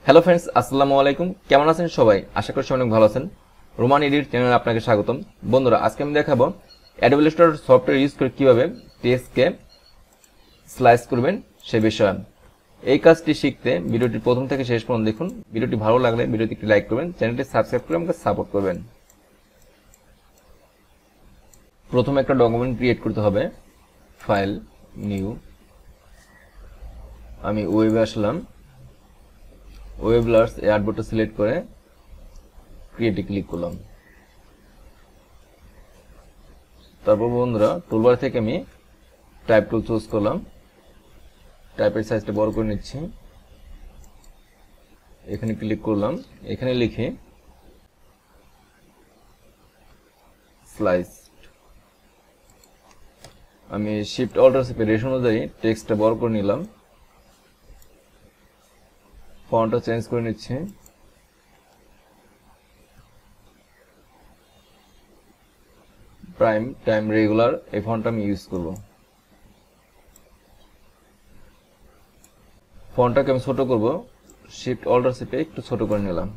Hello friends, আসসালামু আলাইকুম। কেমন আছেন সবাই? আশা করি অনেক ভালো আছেন। রোমান এডিট চ্যানেলে আপনাকে স্বাগতম। বন্ধুরা, আজকে আমি দেখাবো অ্যাডোবি ইলাস্ট্রেটর সফটওয়্যার ইউজ করে কিভাবে টেক্সটকে স্লাইস করবেন সে বিষয়ে। এই কাজটি শিখতে ভিডিওটি প্রথম থেকে শেষ পর্যন্ত দেখুন। ভিডিওটি ভালো লাগলে ভিডিওটি একটি লাইক করবেন, চ্যানেলটি সাবস্ক্রাইব করে আমাকে সাপোর্ট করবেন। প্রথমে একটা ডকুমেন্ট ক্রিয়েট করতে হবে। ফাইল, নিউ, আমি ওয়েবে আসলাম। ওয়েব লার্স এই আর্টবোর্ডটা সিলেক্ট করে ক্রিয়েটে ক্লিক করলাম। তারপর বন্ধুরা, টুলবার থেকে আমি টাইপ টুল চুজ করলাম। টাইপের সাইজটা বড় করে নিচ্ছি। এখানে ক্লিক করলাম। এখানে লিখে স্লাইস। আমি শিফট অল্টার চেপে রেশ অনুযায়ী টেক্সটটা বড় করে নিলাম। ফন্টটা চেঞ্জ করে নিচ্ছি। প্রাইম টাইম রেগুলার এই ফন্টটা আমি ইউজ করব। ফন্টটাকে আমি ছোট করব। শিফট অল্টার চেপে একটু ছোট করে নিলাম।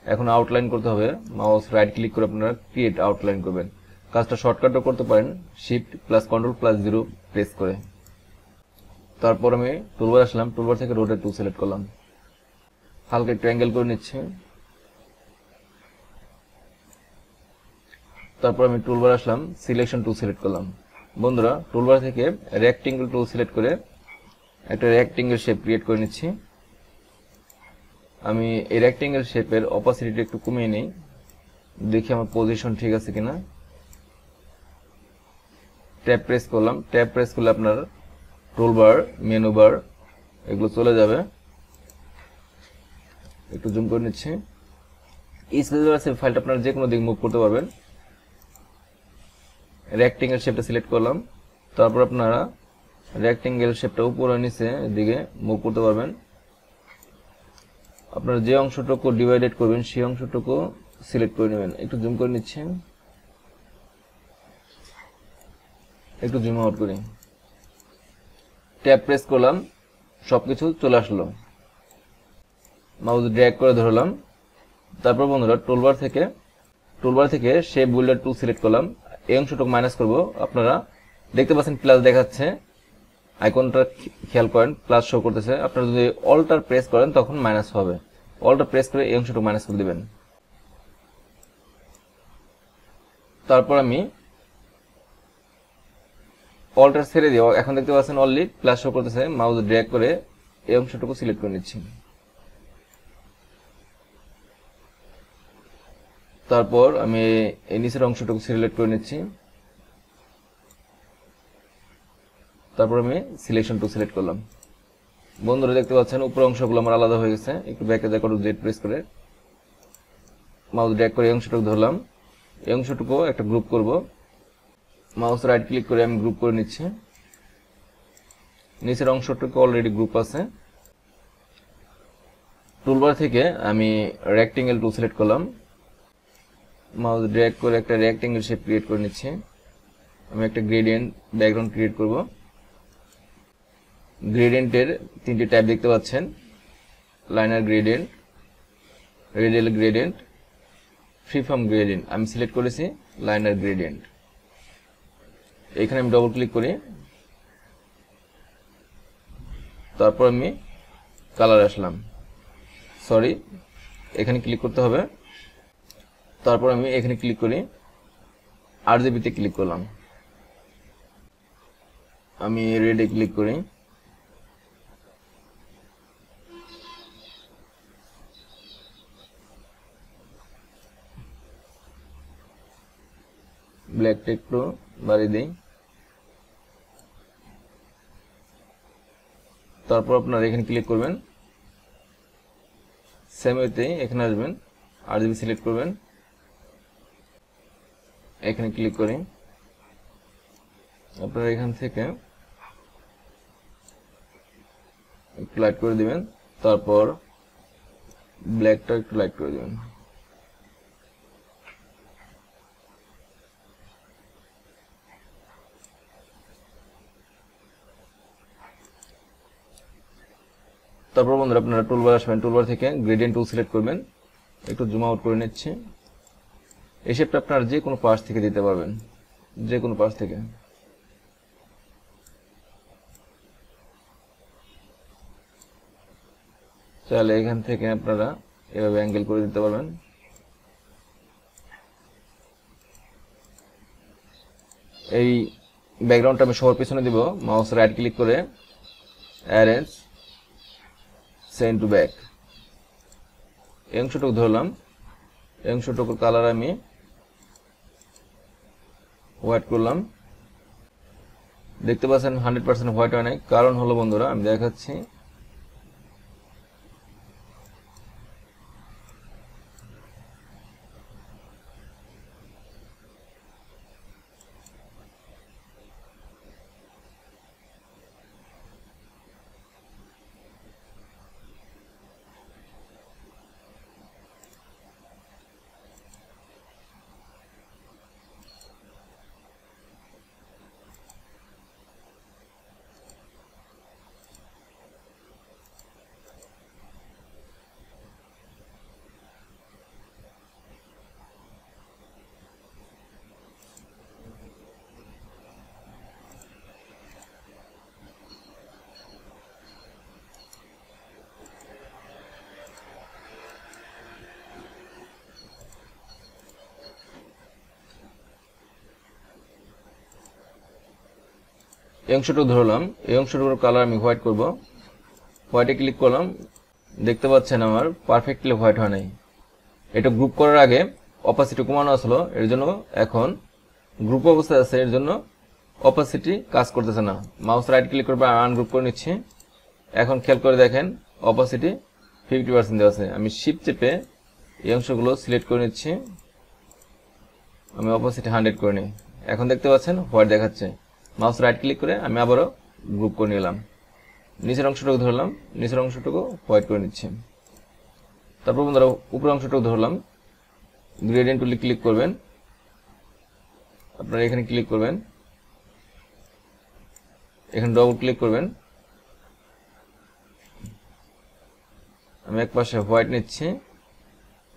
এখন আউটলাইন করতে হবে। মাউস রাইট ক্লিক করে আপনারা ক্রিয়েট আউটলাইন করবেন। কাজটা শর্টকাটও করতে পারেন, shift plus control plus 0 press করে। তারপর আমি টুলবার আসলাম। টুলবার থেকে রোটেট টুল সিলেক্ট করলাম। হালকা একটু অ্যাঙ্গেল করে নিচ্ছি। তারপর আমি টুলবার আসলাম, সিলেকশন টুল সিলেক্ট করলাম। বন্ধুরা, টুলবার থেকে রেক্টেঙ্গেল টুল সিলেক্ট করে একটা রেক্টেঙ্গেল শেপ ক্রিয়েট করে নিচ্ছি। আমি এই রেক্টেঙ্গেল শেপের অপাসিটিটা একটু কমিয়ে নিই, দেখি আমার পজিশন ঠিক আছে কিনা। ট্যাব প্রেস করলাম। ট্যাব প্রেস করলে আপনার টুলবার, মেনু বার এগুলো চলে যাবে। একটু জুম করে নিচ্ছি। স্পেস ফাইলটা আপনারা যে কোনো দিকে মুভ করতে পারবেন। রেক্টেঙ্গেল শেপটা সিলেক্ট করলাম। তারপর আপনারা রেক্টেঙ্গেল শেপটা উপরে নিচে দিকে মুভ করতে পারবেন। আপনারা যে অংশটুকু ডিভাইডেড করবেন সেই অংশটুকু সিলেক্ট করে নেবেন। একটু জুম করে নিচ্ছি, একটু জুম আউট করি। ট্যাব প্রেস করলাম, সবকিছু চলে আসলো। মাউস ড্র্যাগ করে ধরলাম। তারপর বন্ধুরা, টুলবার থেকে শেপ বিল্ডার টুল সিলেক্ট করলাম। এই অংশটুকু মাইনাস করব। আপনারা দেখতে পাচ্ছেন প্লাস দেখাচ্ছে, আইকনটা খেয়াল করেন, প্লাস শো করতেছে। আপনারা যদি অল্টার প্রেস করেন তখন মাইনাস হবে। অল্টার প্রেস করে এই অংশটুকু মাইনাস করে দিবেন। তারপর আমি অল্টার ছেড়ে দিও। এখন দেখতে পাচ্ছেন অনলি প্লাস শো করতেছে। মাউস ড্র্যাগ করে এই অংশটুকু সিলেক্ট করে নিচ্ছি। তারপর আমি এই নিচের অংশটুকু সিলেক্ট করে নিচ্ছি। তারপর আমি সিলেকশন টু সিলেক্ট করলাম। বন্ধুরা, দেখতে পাচ্ছেন উপর অংশগুলো আমার আলাদা হয়ে গেছে। একটু ব্যাকে যা করো, জেড প্রেস করে মাউস ড্র্যাগ করে এই অংশটুকু ধরলাম। এই অংশটুকু একটা গ্রুপ করব। মাউস রাইট ক্লিক করে আমি গ্রুপ করে নিচ্ছি। নিচের অংশটুকু অলরেডি গ্রুপ আছে। টুলবার থেকে আমি রেক্টেঙ্গেল টুল সিলেক্ট করলাম। মাউস ড্র্যাগ করে একটা রেক্টেঙ্গেল শেপ ক্রিয়েট করে নিচ্ছি। আমি একটা গ্রেডিয়েন্ট ব্যাকগ্রাউন্ড ক্রিয়েট করব। গ্রেডিয়েন্টের তিনটি টাইপ দেখতে পাচ্ছেন, liner gradient, radial gradient, free from gradient. আমি সিলেক্ট করেছি লাইনার গ্রেডিয়েন্ট। এখানে আমি ডবল ক্লিক করি। তারপর আমি কালার আসলাম, সরি এখানে ক্লিক করতে হবে। তারপর আমি এখানে ক্লিক করি, আরজিবিতে ক্লিক করলাম। আমি রেডে ক্লিক করি। ব্ল্যাকটা একটু বাড়িয়ে দিই। তারপর আপনারা এখানে ক্লিক করবেন। সেম ওয়েতে এখানে আসবেন, আরজিবি সিলেক্ট করবেন। এখানে ক্লিক করি। আপনারা এখান থেকে একটু লাইট করে দিবেন। তারপর ব্ল্যাকটা একটু লাইট করে দিবেন। তারপর বন্ধুরা আপনারা টুলবার আসবেন, টুলবার থেকে গ্রেডিয়েন্ট টুল সিলেক্ট করবেন, একটু জুম আউট করে নিচ্ছি। এই শেপটা আপনারা যে কোনো পাশ থেকে দিতে পারবেন, যে কোনো পাশ থেকে। তাহলে এখান থেকে আপনারা এভাবে অ্যাঙ্গেল করে দিতে পারবেন। এই ব্যাকগ্রাউন্ডটা আমি সবার পিছনে দিব, মাউস রাইট ক্লিক করে অ্যারেঞ্জ সেন্ড টু ব্যাক, এই অংশটুকু ধরলাম। এই অংশটুকুর কালার আমি হোয়াইট করলাম। দেখতে পাচ্ছেন 100% হোয়াইট হয় নাই, কারণ হলো বন্ধুরা আমি দেখাচ্ছি। এই অংশটুকু ধরলাম, এই অংশটুকুর কালার আমি হোয়াইট করব। হোয়াইটে ক্লিক করলাম, দেখতে পাচ্ছেন আমার পারফেক্টলি হোয়াইট হয় নাই। এটা গ্রুপ করার আগে অপাসিটি কমানো আসলো, এর জন্য এখন গ্রুপ অবস্থায় আছে, এর জন্য অপাসিটি কাজ করতেছে না। মাউস রাইট ক্লিক করে আনগ্রুপ করে নিচ্ছি। এখন খেয়াল করে দেখেন অপাসিটি 50% দেওয়া আছে। আমি শিফট চেপে এই অংশগুলো সিলেক্ট করে নিচ্ছি, আমি অপাসিটি 100 করে নিই। এখন দেখতে পাচ্ছেন হোয়াইট দেখাচ্ছে। মাউস রাইট ক্লিক করে আমি আবারও গ্রুপ করে নিলাম। নিচের অংশটুকু ধরলাম, নিচের অংশটুকু হোয়াইট করে নিচ্ছি। তারপর বন্ধুরা উপরের অংশটুকু ধরলাম, গ্রেডিয়েন্ট টুলে ক্লিক করবেন, আপনারা এখানে ক্লিক করবেন, এখানে ডবল ক্লিক করবেন। আমি এক পাশে হোয়াইট নিচ্ছি,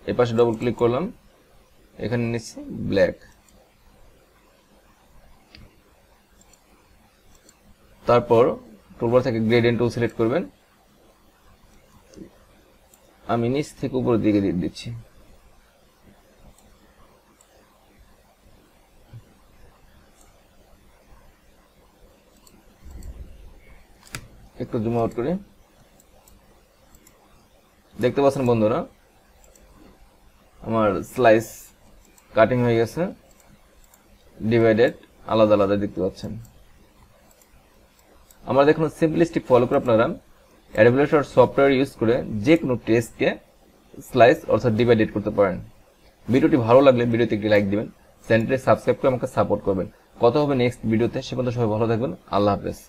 এই পাশে ডবল ক্লিক করলাম, এখানে নিচ্ছি ব্ল্যাক। তারপর টুলবার থেকে গ্রেডিয়েন্ট টুল সিলেক্ট করবেন, আমি নিচ থেকে উপরের দিকে দিয়ে দিচ্ছি। একটু জুম আউট করি, দেখতে পাচ্ছেন বন্ধুরা আমার স্লাইস কাটিং হয়ে গেছে, ডিভাইডেড আলাদা আলাদা দেখতে পাচ্ছেন। আমরা দেখুন সিম্পলিস্টিক ফলো করে আপনারা অ্যাডোবি ইলাস্ট্রেটর সফটওয়্যার ইউজ করে যে কোনো টেক্সটকে স্লাইস অর্থাৎ ডিভাইডেড করতে পারেন। ভিডিওটি ভালো লাগলে ভিডিওতে একটি লাইক দিবেন, চ্যানেলটি সাবস্ক্রাইব করে আমাকে সাপোর্ট করবেন। কথা হবে নেক্সট ভিডিওতে, সে পর্যন্ত সবাই ভালো থাকবেন। আল্লাহ হাফেজ।